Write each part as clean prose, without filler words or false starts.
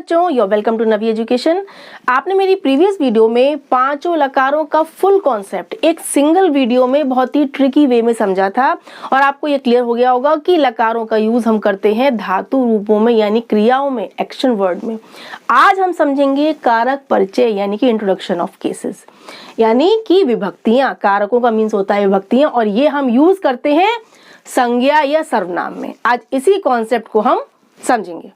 बच्चों, your welcome to Navi education. आपने मेरी प्रीवियस वीडियो में पांचों लकारों का फुल कॉन्सेप्ट एक सिंगल वीडियो में बहुत ही ट्रिकी वे में समझा था और आपको ये क्लियर हो गया होगा कि लकारों का यूज हम करते हैं धातु रूपों में यानी क्रियाओं में, एक्शन वर्ड में। आज हम समझेंगे कारक परिचय यानी कि इंट्रोडक्शन ऑफ केसेस, यानी कि विभक्तियां। कारकों का मीन्स होता है विभक्तियां और ये हम यूज करते हैं संज्ञा या सर्वनाम में। आज इसी कॉन्सेप्ट को हम समझेंगे।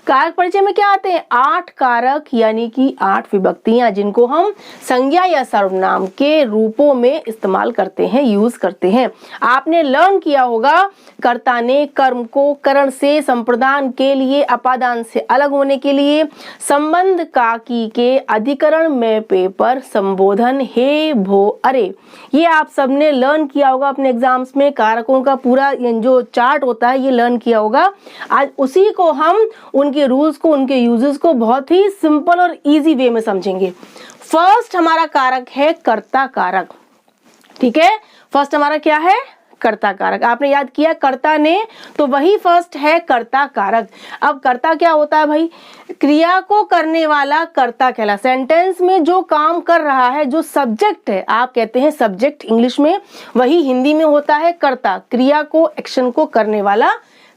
कारक परिचय में क्या आते हैं? 8 कारक यानी कि 8 विभक्तियां जिनको हम संज्ञा या सर्वनाम के रूपों में इस्तेमाल करते हैं, यूज करते हैं। आपने लर्न किया होगा कर्ता ने कर्म को करण से, संप्रदान के लिए, अपादान से अलग होने के लिए, संबंध काकी के, अधिकरण में पेपर, संबोधन हे भो अरे, ये आप सबने लर्न किया होगा अपने एग्जाम्स में। कारकों का पूरा जो चार्ट होता है ये लर्न किया होगा। आज उसी को हम उनके रूल्स को, उनके यूजेस को बहुत ही सिंपल और इजी वे में समझेंगे। फर्स्ट हमारा कारक है कर्ता कारक। ठीक है, फर्स्ट हमारा क्या है? कर्ता कारक। आपने याद किया कर्ता ने, तो वही फर्स्ट है कर्ता कारक। अब कर्ता क्या होता है भाई? क्रिया को करने वाला कर्ता कहला। सेंटेंस में जो काम कर रहा है, जो सब्जेक्ट है, आप कहते हैं सब्जेक्ट इंग्लिश में, वही हिंदी में होता है कर्ता। क्रिया को, एक्शन को करने वाला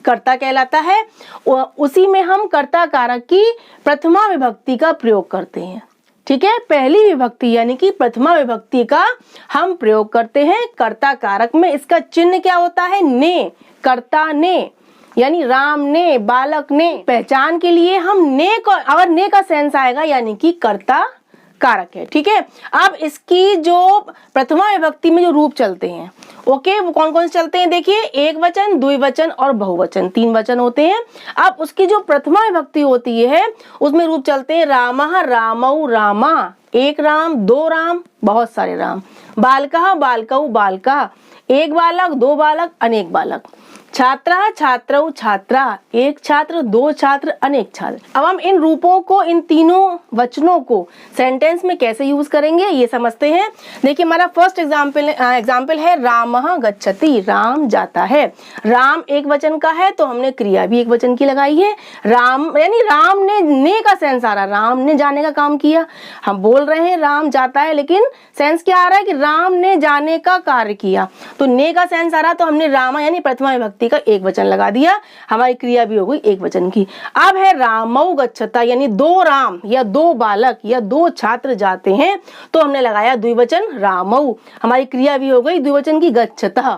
कर्ता कहलाता है। उसी में हम कर्ता कारक की प्रथमा विभक्ति का प्रयोग करते हैं। ठीक है, पहली विभक्ति यानी कि प्रथमा विभक्ति का हम प्रयोग करते हैं कर्ता कारक में। इसका चिन्ह क्या होता है? ने, कर्ता ने, यानी राम ने, बालक ने। पहचान के लिए हम ने को, अगर ने का सेंस आएगा यानी कि कर्ता कारक है। ठीक है, अब इसकी जो प्रथमा विभक्ति में जो रूप चलते हैं, ओके, वो कौन कौन से चलते हैं? देखिए, एक वचन, द्विवचन और बहुवचन, 3 वचन होते हैं। अब उसकी जो प्रथमा विभक्ति होती है उसमें रूप चलते हैं रामः, रामौ, रामा, एक राम, 2 राम, बहुत सारे राम। बालकः, बालकौ, बालका, एक बालक, 2 बालक, अनेक बालक। छात्रः, छात्रौ, छात्रा, एक छात्र, 2 छात्र, अनेक छात्र। अब हम इन रूपों को, इन तीनों वचनों को सेंटेंस में कैसे यूज करेंगे ये समझते हैं। देखिए, हमारा फर्स्ट एग्जाम्पल है रामः गच्छति, राम जाता है। राम एक वचन का है तो हमने क्रिया भी एक वचन की लगाई है। राम यानी राम ने का सेंस आ रहा, राम ने जाने का काम किया। हम बोल रहे हैं राम जाता है, लेकिन सेंस क्या आ रहा है कि राम ने जाने का कार्य किया, तो ने का सेंस आ रहा, तो हमने रामा यानी प्रथमा विभक्ति का एक वचन लगा दिया। हमारी क्रिया भी हो गई एक वचन की। अब है रामौ गच्छता, यानी 2 राम या 2 बालक या 2 छात्र जाते हैं, तो हमने लगाया द्विवचन रामौ। हमारी क्रिया भी हो गई द्विवचन की गच्छतः।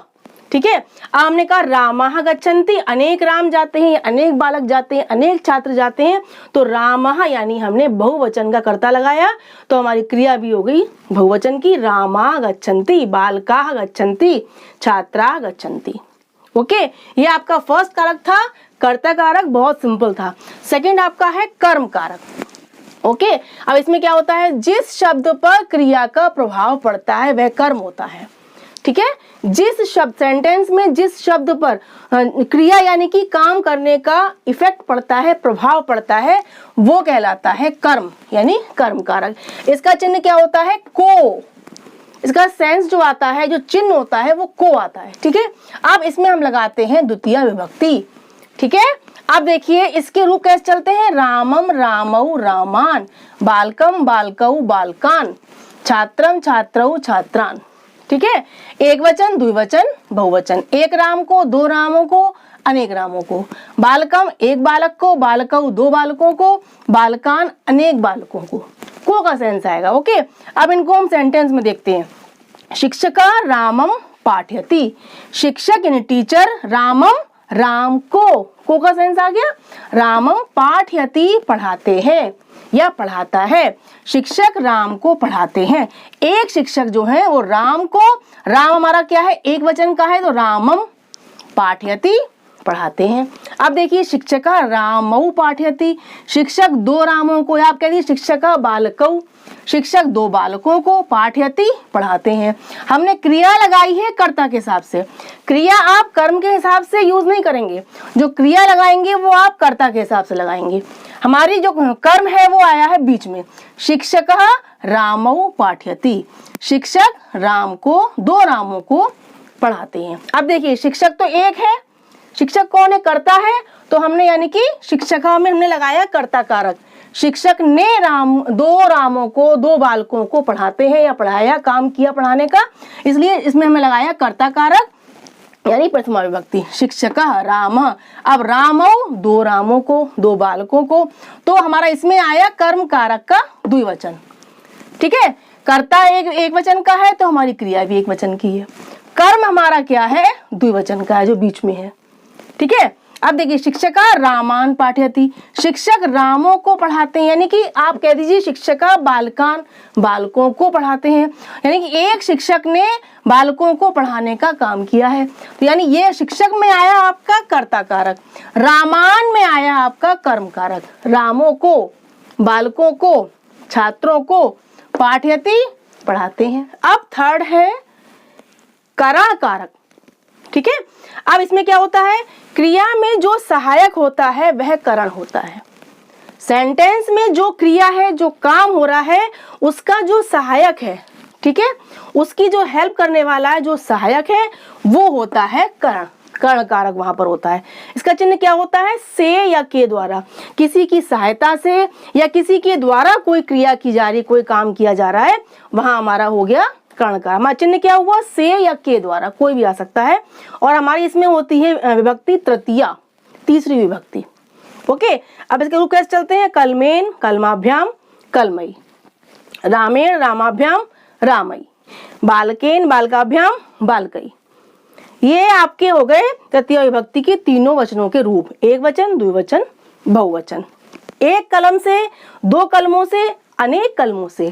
ठीक है, अब हमने कहा रामः गच्छन्ति, अनेक राम जाते हैं, अनेक बालक जाते हैं, अनेक छात्र जाते हैं, तो रामः यानी हमने बहुवचन का कर्ता लगाया, तो हमारी क्रिया भी हो गई बहुवचन की रामा गच्छन्ति, बालकाः गच्छन्ति, छात्राः गच्छन्ति। ओके, ये आपका फर्स्ट कारक था कर्ता कारक, बहुत सिंपल था। सेकंड आपका है कर्म कारक। ओके, अब इसमें क्या होता है? जिस शब्द पर क्रिया का प्रभाव पड़ता है वह कर्म होता है। ठीक है, जिस शब्द, सेंटेंस में जिस शब्द पर क्रिया यानी कि काम करने का इफेक्ट पड़ता है, प्रभाव पड़ता है, वो कहलाता है कर्म यानी कर्म कारक। इसका चिन्ह क्या होता है? को। इसका सेंस जो आता है, जो चिन्ह होता है, वो को आता है। ठीक है, अब इसमें हम लगाते हैं द्वितीय विभक्ति। ठीक है, अब देखिए इसके रूप कैसे चलते हैं? रामम, रामौ, रामान, बालकम, बालकौ, बालकान, छात्रम, छात्रौ, छात्रान। ठीक है, एक वचन, द्विवचन, बहुवचन, एक राम को, 2 रामों को, अनेक रामों को। बालकम, एक बालक को, बालकौ, 2 बालकों को, बालकान, अनेक बालकों को। को का सेंस आएगा। ओके, अब इनको हम सेंटेंस में देखते हैं। शिक्षका रामम पाठयति, शिक्षक यानी टीचर, रामम राम को का सेंस आ गया। रामम पाठयति पढ़ाते हैं या पढ़ाता है, शिक्षक राम को पढ़ाते हैं। एक शिक्षक जो है वो राम को, राम हमारा क्या है? एक वचन का है, तो रामम पाठयति पढ़ाते हैं। अब देखिए, शिक्षका रामौ पाठयति, शिक्षक 2 रामों को, आप कह दीजिए शिक्षका बालकौ, शिक्षक 2 बालकों को पाठयति पढ़ाते हैं। हमने क्रिया लगाई है कर्ता के हिसाब से। क्रिया आप कर्म के हिसाब से यूज नहीं करेंगे, जो क्रिया लगाएंगे वो आप कर्ता के हिसाब से लगाएंगे। हमारी जो कर्म है वो आया है बीच में। शिक्षकः रामौ पाठयति, शिक्षक राम को 2 रामों को पढ़ाते हैं। अब देखिए शिक्षक तो एक है, शिक्षक कौन है? कर्ता है। तो हमने यानी कि शिक्षक में हमने लगाया कर्ता कारक। शिक्षक ने 2 रामों को 2 बालकों को पढ़ाते हैं या पढ़ाया, काम किया पढ़ाने का, इसलिए इसमें हमें लगाया कर्ता कारक यानी प्रथमा विभक्ति। शिक्षकः रामः, अब रामौ 2 रामों को 2 बालकों को, तो हमारा इसमें आया कर्म कारक का द्विवचन। ठीक है, कर्ता एक वचन का है तो हमारी क्रिया भी एक वचन की है। कर्म हमारा क्या है? द्विवचन का है जो बीच में है। ठीक है, अब देखिए शिक्षका रामान पाठयति, शिक्षक रामों को पढ़ाते हैं, यानी कि आप कह दीजिए शिक्षका बालकान बालकों को पढ़ाते हैं, यानी कि एक शिक्षक ने बालकों को पढ़ाने का काम किया है। तो यानी ये शिक्षक में आया आपका कर्ता कारक, रामान में आया आपका कर्म कारक। रामों को, बालकों को, छात्रों को पाठयति पढ़ाते हैं। अब थर्ड है करण कारक। ठीक है, अब इसमें क्या होता है? क्रिया में जो सहायक होता है वह करण होता है। सेंटेंस में जो क्रिया है, जो काम हो रहा है, उसका जो सहायक है, ठीक है, उसकी जो हेल्प करने वाला है, जो सहायक है, वो होता है करण। कर्ण कारक वहां पर होता है। इसका चिन्ह क्या होता है? से या के द्वारा, किसी की सहायता से या किसी के द्वारा कोई क्रिया की जा रही, कोई काम किया जा रहा है, वहां हमारा हो गया कर्ण कारक। हमारा चिन्ह क्या हुआ? से या के द्वारा, कोई भी आ सकता है। और हमारी इसमें होती है विभक्ति तृतीया, तीसरी विभक्ति। ओके, अब इसके रूप कैसे चलते हैं? कलमेन कलमाभ्याम कलमई, रामेण रामाभ्याम रामई, बालकेन बालकाभ्याम बालकई। ये आपके हो गए तृतीय विभक्ति के तीनों वचनों के रूप, एक वचन, द्विवचन, बहुवचन। एक कलम से, 2 कलमों से, अनेक कलमों से,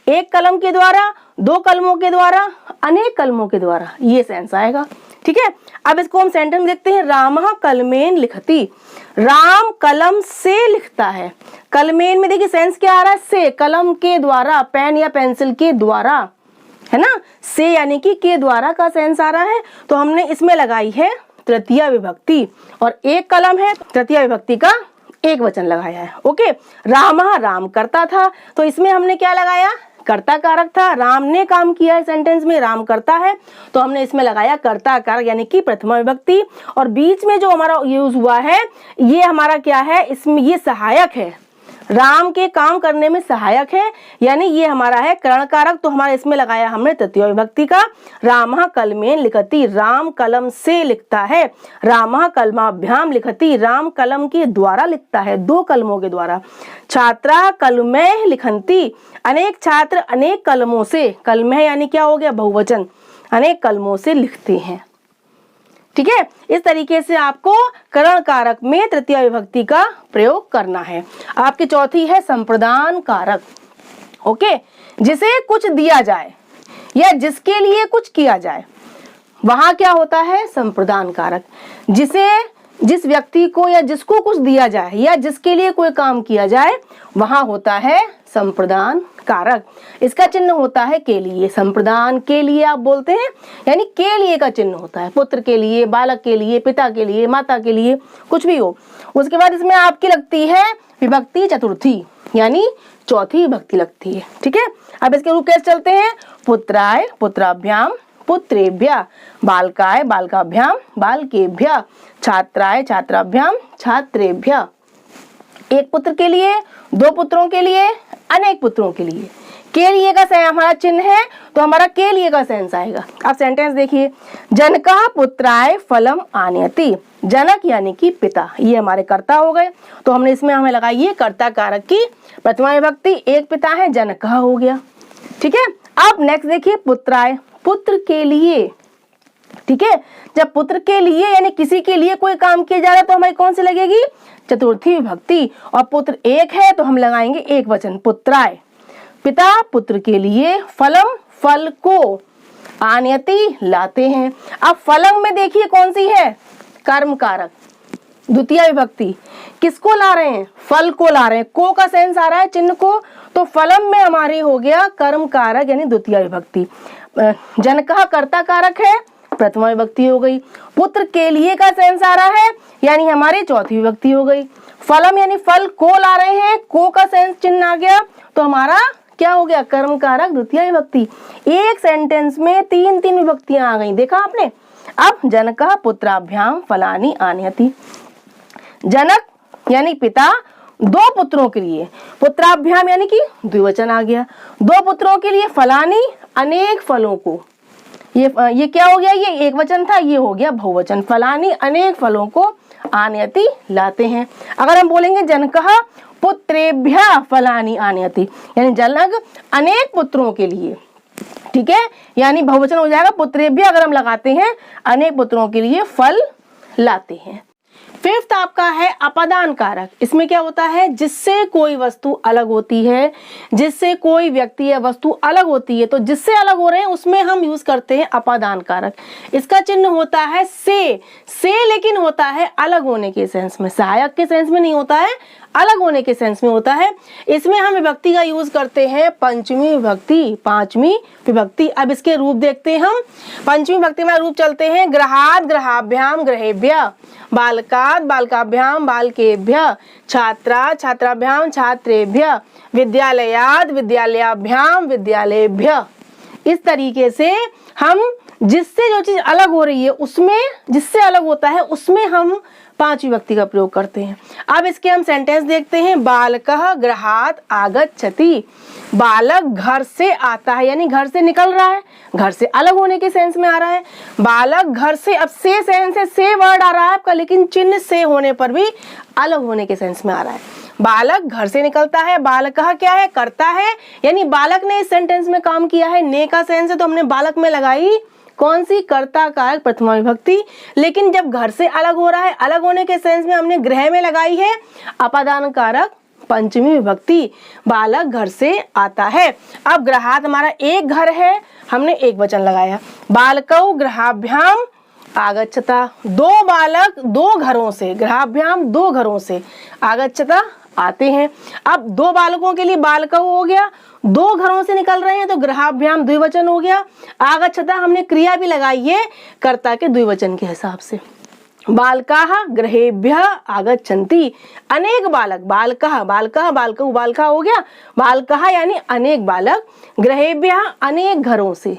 एक कलम के द्वारा, 2 कलमों के द्वारा, अनेक कलमों के द्वारा, ये सेंस आएगा। ठीक है, अब इसको हम सेंटेंस में देखते हैं। रामः कलमेन लिखति, राम कलम से लिखता है। कलमेन में देखिए सेंस क्या आ रहा है? से, कलम के द्वारा, पेन या पेंसिल के द्वारा, है ना, से यानी कि के द्वारा का सेंस आ रहा है। तो हमने इसमें लगाई है तृतीय विभक्ति, और एक कलम है, तृतीय विभक्ति का एक वचन लगाया है। ओके, रामः राम करता था, तो इसमें हमने क्या लगाया? कर्ता कारक था। राम ने काम किया है सेंटेंस में, राम करता है, तो हमने इसमें लगाया कर्ता कारक यानी कि प्रथमा विभक्ति। और बीच में जो हमारा यूज हुआ है, ये हमारा क्या है? इसमें ये सहायक है, राम के काम करने में सहायक है, यानी ये हमारा है करण कारक। तो हमारा इसमें लगाया हमने तृतीय विभक्ति का। रामः कलमेन लिखति, राम कलम से लिखता है। रामः कलमाभ्याम लिखति, राम कलम के द्वारा लिखता है, 2 कलमों के द्वारा। छात्रा कलमैः लिखन्ति, अनेक छात्र अनेक कलमों से, कलमैः यानी क्या हो गया? बहुवचन, अनेक कलमों से लिखते हैं। ठीक है, इस तरीके से आपको करण कारक में तृतीय विभक्ति का प्रयोग करना है। आपकी चौथी है संप्रदान कारक। ओके, जिसे कुछ दिया जाए या जिसके लिए कुछ किया जाए, वहां क्या होता है? संप्रदान कारक। जिस व्यक्ति को या जिसको कुछ दिया जाए या जिसके लिए कोई काम किया जाए, वहां होता है संप्रदान कारक। इसका चिन्ह होता है के लिए, संप्रदान के लिए आप बोलते हैं, यानी के लिए का चिन्ह होता है। पुत्र के लिए, बालक के लिए, पिता के लिए, माता के लिए, कुछ भी हो। उसके बाद इसमें आपकी लगती है विभक्ति चतुर्थी, यानी चौथी विभक्ति लगती है। ठीक है, अब इसके रूप कैसे चलते हैं? पुत्राय पुत्राभ्याम पुत्रेभ्यः, बालकाय बालकाभ्याम बालकेभ्यः, छात्राय छात्राभ्याम छात्रेभ्यः। एक पुत्र के लिए, 2 पुत्रों के लिए, अनेक पुत्रों के लिए। के लिए का हमारा चिन्ह है, तो हमारा के लिए का सेंस आएगा। आप सेंटेंस देखिए, जनकः पुत्राय फलम आनयति, जनक यानी कि पिता, ये हमारे कर्ता हो गए। तो हमने इसमें हमें लगाई है कर्ता कारक की प्रथमा विभक्ति, एक पिता है, जनकः हो गया। ठीक है, अब नेक्स्ट देखिए पुत्राय, पुत्र के लिए। ठीक है, जब पुत्र के लिए यानी किसी के लिए कोई काम किया जा रहा है, तो हमारी कौन सी लगेगी? चतुर्थी विभक्ति। और पुत्र एक है तो हम लगाएंगे एक वचन, पुत्राय। पिता पुत्र के लिए, फलम फल को, आनयति लाते हैं। अब फलम में देखिए कौन सी है? कर्म कारक, द्वितीय विभक्ति। किसको ला रहे हैं? फल को ला रहे हैं। को का सेंस आ रहा है चिन्ह को, तो फलम में हमारी हो गया कर्म कारक यानी द्वितीय विभक्ति। जनकः कर्ता कारक है, प्रथमा विभक्ति हो गई। पुत्र के लिए का सेंस आ रहा है यानी हमारी चौथी विभक्ति हो गई। फलम यानी फल को ला रहे हैं, को का सेंस चिन्ह आ गया, तो हमारा क्या हो गया? कर्म कारक द्वितीय विभक्ति। एक सेंटेंस में तीन तीन विभक्तियां आ गई, देखा आपने। अब जनकः पुत्राभ्याम फलानी आनयति। जनक यानी पिता दो पुत्रों के लिए, पुत्राभ्याम यानी कि द्विवचन आ गया, दो पुत्रों के लिए, फलानी अनेक फलों को, ये क्या हो गया? ये एक वचन था, ये हो गया बहुवचन। फलानी अनेक फलों को आनयति लाते हैं। अगर हम बोलेंगे जनकः पुत्रेभ्यः फलानी आनयति यानी जनक अनेक पुत्रों के लिए, ठीक है, यानी बहुवचन हो जाएगा पुत्रेभ्यः। अगर हम लगाते हैं अनेक पुत्रों के लिए फल लाते हैं। फिफ्थ आपका है अपादान कारक। इसमें क्या होता है? जिससे कोई वस्तु अलग होती है, जिससे कोई व्यक्ति या वस्तु अलग होती है, तो जिससे अलग हो रहे हैं उसमें हम यूज करते हैं अपादान कारक। इसका चिन्ह होता है से लेकिन होता है अलग होने के सेंस में, सहायक के सेंस में नहीं होता है, अलग होने के सेंस में होता है। इसमें हम विभक्ति का यूज करते हैं पंचमी विभक्ति, पांचवी विभक्ति। अब इसके रूप देखते हैं हम। पंचमी विभक्ति में रूप चलते हैं गृहात् गृहाभ्याम गृहेभ्यः, बालकात् बालकाभ्याम बालकेभ्यः, छात्रात् छात्राभ्याम छात्रेभ्यः, विद्यालयात् विद्यालयाभ्याम विद्यालयेभ्यः। इस तरीके से हम जिससे जो चीज अलग हो रही है उसमें, जिससे अलग होता है उसमें हम पांच विभक्ति का प्रयोग करते हैं। अब इसके हम सेंटेंस देखते हैं। बालकः गृहात् आगच्छति। बालक घर से आता है यानी घर से निकल रहा है, घर से अलग होने के सेंस में आ रहा है। बालक घर से, अब से सेंस से वर्ड आ रहा है आपका, लेकिन चिन्ह से होने पर भी अलग होने के सेंस में आ रहा है। बालक घर से निकलता है, बालकः क्या है? करता है, यानी बालक ने इस सेंटेंस में काम किया है। ने का सेंस है तो हमने बालक में लगाई कौन सी? कर्ता कारक प्रथमा विभक्ति। लेकिन जब घर से अलग हो रहा है, अलग होने के सेंस में हमने गृह में लगाई है अपादान कारक पंचमी विभक्ति। बालक घर से आता है। अब गृहात् हमारा एक घर है, हमने एक वचन लगाया। बालकौ गृहाभ्याम आगच्छता। दो बालक दो घरों से, गृहाभ्याम दो घरों से, आगच्छता आते हैं। अब दो बालकों के लिए बालकौ हो गया, दो घरों से निकल रहे हैं तो गृहाभ्याम द्विवचन हो गया। आगच्छता हमने क्रिया भी लगाई है कर्ता के द्विवचन के हिसाब से। बालकाः गृहेभ्यः आगच्छन्ति। अनेक बालक, बालकः बालकः बालकौ बालका हो गया, बालकः यानी अनेक बालक, गृहेभ्यः अनेक घरों से,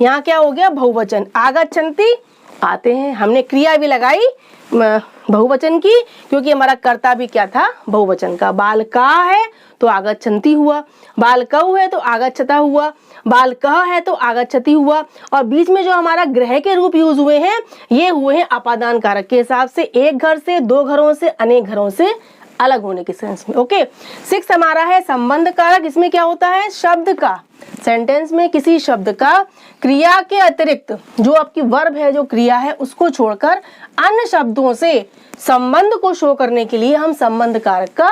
यहाँ क्या हो गया? बहुवचन। आगच्छन्ति आते हैं, हमने क्रिया भी लगाई बहुवचन की क्योंकि हमारा कर्ता भी क्या था? बहुवचन का। बालका है तो आगच्छन्ति हुआ, बालकौ है तो आगच्छता हुआ, बालकः है तो आगच्छति हुआ, और बीच में जो हमारा गृह के रूप यूज हुए हैं ये हुए हैं अपादान कारक के हिसाब से, एक घर से, दो घरों से, अनेक घरों से अलग होने के सेंस में। ओके। सिक्स हमारा है संबंध कारक। इसमें क्या होता है? शब्द का, सेंटेंस में किसी शब्द का क्रिया के अतिरिक्त जो आपकी वर्ब है, जो क्रिया है, उसको छोड़कर अन्य शब्दों से संबंध को शो करने के लिए हम संबंध कारक का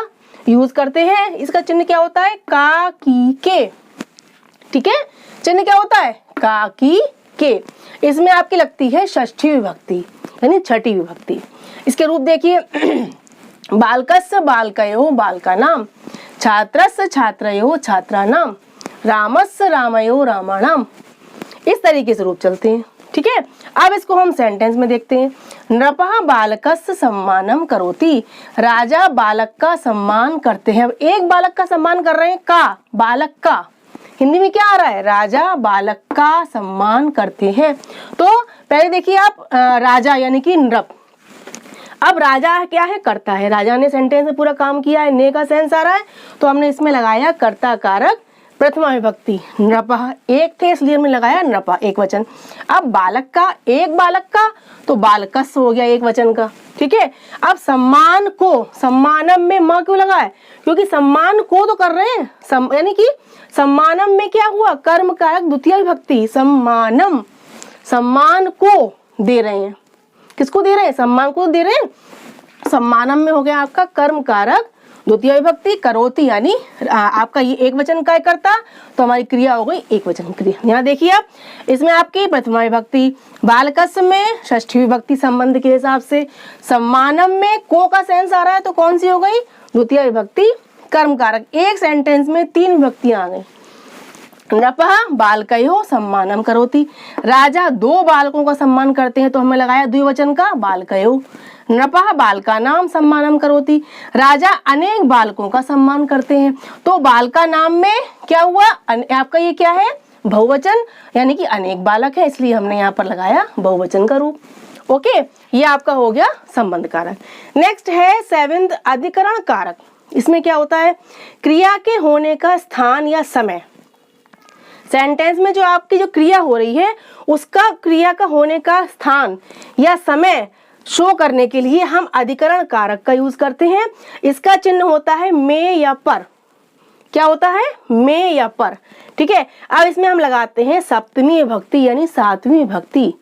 यूज करते हैं। इसका चिन्ह क्या होता है? का, की, के। ठीक है, चिन्ह क्या होता है? का, की, के। इसमें आपकी लगती है षष्ठी विभक्ति यानी छठी विभक्ति। इसके रूप देखिए। बालकस्य बालकयोः बालकानां, छात्रस्य छात्रयोः छात्राणां, रामस्य रामयोः रामाणां। इस तरीके से रूप चलते हैं। ठीक है, अब इसको हम सेंटेंस में देखते हैं। नृपः बालकस्य सम्मानं करोति। राजा बालक का सम्मान करते हैं। अब एक बालक का सम्मान कर रहे हैं, का, बालक का। हिंदी में क्या आ रहा है? राजा बालक का सम्मान करते हैं। तो पहले देखिए आप, राजा यानी कि नृप। अब राजा क्या है? करता है। राजा ने सेंटेंस में पूरा काम किया है, ने का सेंस आ रहा है तो हमने इसमें लगाया कर्ता कारक प्रथमा विभक्ति। नृपः एक थे इसलिए हमने लगाया नृपः एक वचन। अब बालक का, एक बालक का तो बालकस्य हो गया एक वचन का। ठीक है, अब सम्मान को, सम्मानम में म क्यों लगा है? क्योंकि सम्मान को तो कर रहे हैं, यानी कि सम्मानम में क्या हुआ? कर्म कारक द्वितीय विभक्ति। सम्मानम, सम्मान को दे रहे हैं। किसको दे रहे हैं? सम्मान को दे रहे हैं। सम्मानम में हो गया आपका कर्म कारक द्वितीय विभक्ति करोति यानी आपका ये एक वचन का करता, तो हमारी क्रिया हो गई एक वचन क्रिया। यहाँ देखिए आप, इसमें आपकी प्रथमा विभक्ति, बालकस्य में षष्ठी विभक्ति संबंध के हिसाब से, सम्मानम में को का सेंस आ रहा है तो कौन सी हो गई, द्वितीय विभक्ति कर्म कारक। एक सेंटेंस में 3 विभक्तियां आ गई। नपः बालकयोः सम्मानम करोति, राजा 2 बालकों का सम्मान करते हैं तो हमें लगाया द्विवचन का बालकयोः। नपः बालकानां सम्मानम करोति, राजा अनेक बालकों का सम्मान करते हैं तो बालकानाम में क्या हुआ, आपका ये क्या है, बहुवचन, यानी कि अनेक बालक है, इसलिए हमने यहाँ पर लगाया बहुवचन का रूप। ओके, ये आपका हो गया संबंध कारक। नेक्स्ट है 7th अधिकरण कारक। इसमें क्या होता है, क्रिया के होने का स्थान या समय। सेंटेंस में जो आपकी जो क्रिया हो रही है उसका क्रिया का होने का स्थान या समय शो करने के लिए हम अधिकरण कारक का यूज करते हैं। इसका चिन्ह होता है में या पर। क्या होता है, में या पर। ठीक है, अब इसमें हम लगाते हैं सप्तमी विभक्ति यानी 7वीं विभक्ति।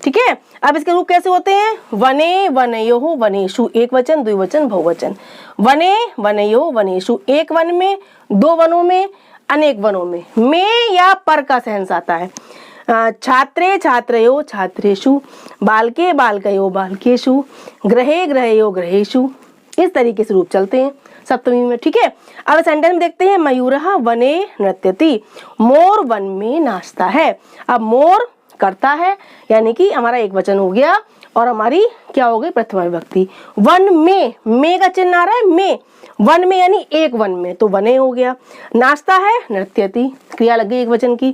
ठीक है, अब इसके रूप कैसे होते हैं, वने वनयोः वनेषु, एक वचन द्विवचन बहुवचन। वने वनयोः वनेषु, एक वन में, 2 वनों में, अनेक वनों में या पर का सेंस आता है। छात्रे छात्रयो छात्रेषु, बालके बालकयो बालकेषु, गृहे गृहयो गृहेषु। इस तरीके से रूप चलते हैं सप्तमी में। ठीक है, अब सेंटेंस में देखते हैं, मयूरः वने नृत्यति, मोर वन में नाचता है। अब मोर करता है यानी कि हमारा एक वचन हो गया और हमारी क्या हो गई, प्रथमा विभक्ति। वन में का चिन्ह आ रहा है, में वन में यानी एक वन में, तो वने हो गया। नाचता है नृत्यति, क्रिया लग गई एक वचन की।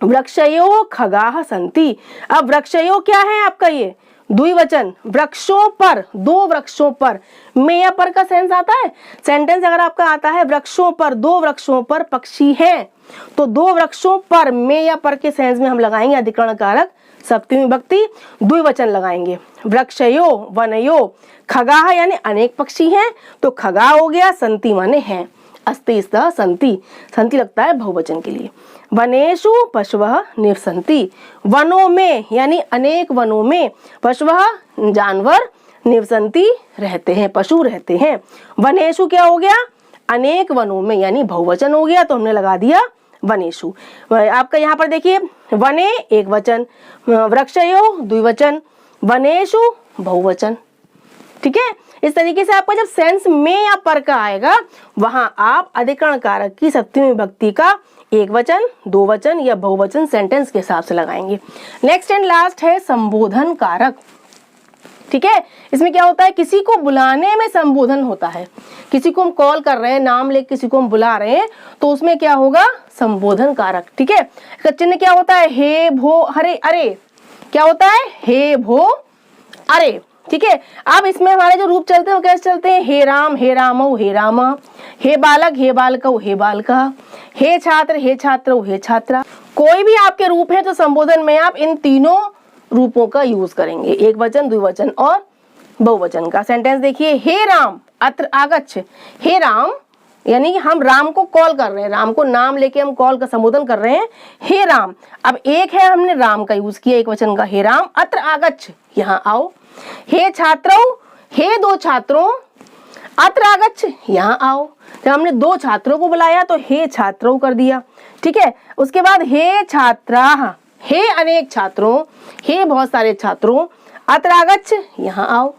वृक्षयो खगाः सन्ति, अब वृक्षयो क्या है आपका, ये द्विवचन, वृक्षों पर, 2 वृक्षों पर, में या पर का सेंस आता है। सेंटेंस अगर आपका आता है वृक्षों पर, 2 वृक्षों पर पक्षी हैं, तो 2 वृक्षों पर में या पर के सेंस में हम लगाएंगे अधिकरण कारक सप्तमी विभक्ति, द्विवचन लगाएंगे। वृक्षयो वनयो, खगाः यानी अनेक पक्षी हैं तो खगा हो गया, संति माने हैं, अस्ति स्तः संति, संति लगता है बहुवचन के लिए। वनेषु पशवः निवसन्ति, वनों में यानी अनेक वनों में, पशवः जानवर, निवसन्ति रहते हैं, पशु रहते हैं। वनेषु क्या हो गया, अनेक वनों में यानी बहुवचन हो गया तो हमने लगा दिया वनेषु। आपका यहाँ पर देखिए, वने एक वचन, वृक्षयो द्विवचन, वनेषु बहुवचन। ठीक है, इस तरीके से आपका जब सेंस में या पर का आएगा वहां आप अधिकरण कारक की सप्तमी विभक्ति का एक वचन, 2 वचन या बहुवचन सेंटेंस के हिसाब से लगाएंगे। नेक्स्ट एंड लास्ट है संबोधन कारक। ठीक है, इसमें क्या होता है, किसी को बुलाने में संबोधन होता है। किसी को हम कॉल कर रहे हैं, नाम ले किसी को हम बुला रहे हैं तो उसमें क्या होगा, संबोधन कारक। ठीक है, इसका चिन्ह क्या होता है, हे भो हरे अरे, क्या होता है, हे भो अरे। ठीक है, अब इसमें हमारे जो रूप चलते हैं वो कैसे चलते हैं, हे रामौ हे रामा, हे बालकौ हे बालका, हे छात्रौ हे छात्रा। कोई भी आपके रूप है तो संबोधन में आप इन तीनों रूपों का यूज करेंगे, एक वचन द्विवचन और बहुवचन का। सेंटेंस देखिए, हे राम अत्र आगच्छ, हे राम यानी कि हम राम को कॉल कर रहे हैं, राम को नाम लेके हम कॉल का संबोधन कर रहे हैं, हे राम। अब एक है हमने राम का यूज किया एक वचन का, हे राम अत्र आगच्छ, यहाँ आओ। हे छात्रौ, हे 2 छात्रों, अत्र आगच्छ, यहाँ आओ। जब हमने 2 छात्रों को बुलाया तो हे छात्रौ कर दिया। ठीक है, उसके बाद हे छात्राः, हे अनेक छात्रों, हे बहुत सारे छात्रों, अत्र आगच्छ, यहाँ आओ।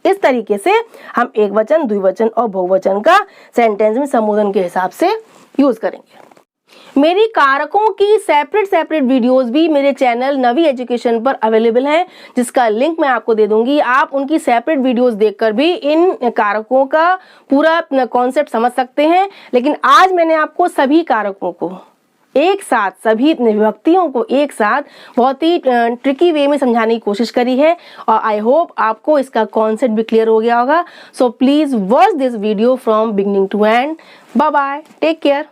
इस तरीके से हम एक वचन द्विवचन और बहुवचन का सेंटेंस में संबोधन के हिसाब से यूज करेंगे। मेरी कारकों की सेपरेट वीडियोस भी मेरे चैनल नवी एजुकेशन पर अवेलेबल हैं, जिसका लिंक मैं आपको दे दूंगी। आप उनकी सेपरेट वीडियोस देखकर भी इन कारकों का पूरा कॉन्सेप्ट समझ सकते हैं। लेकिन आज मैंने आपको सभी कारकों को एक साथ, सभी विभक्तियों को एक साथ बहुत ही ट्रिकी वे में समझाने की कोशिश करी है और आई होप आपको इसका कॉन्सेप्ट भी क्लियर हो गया होगा। So please watch this video from beginning to end. Bye bye, take care.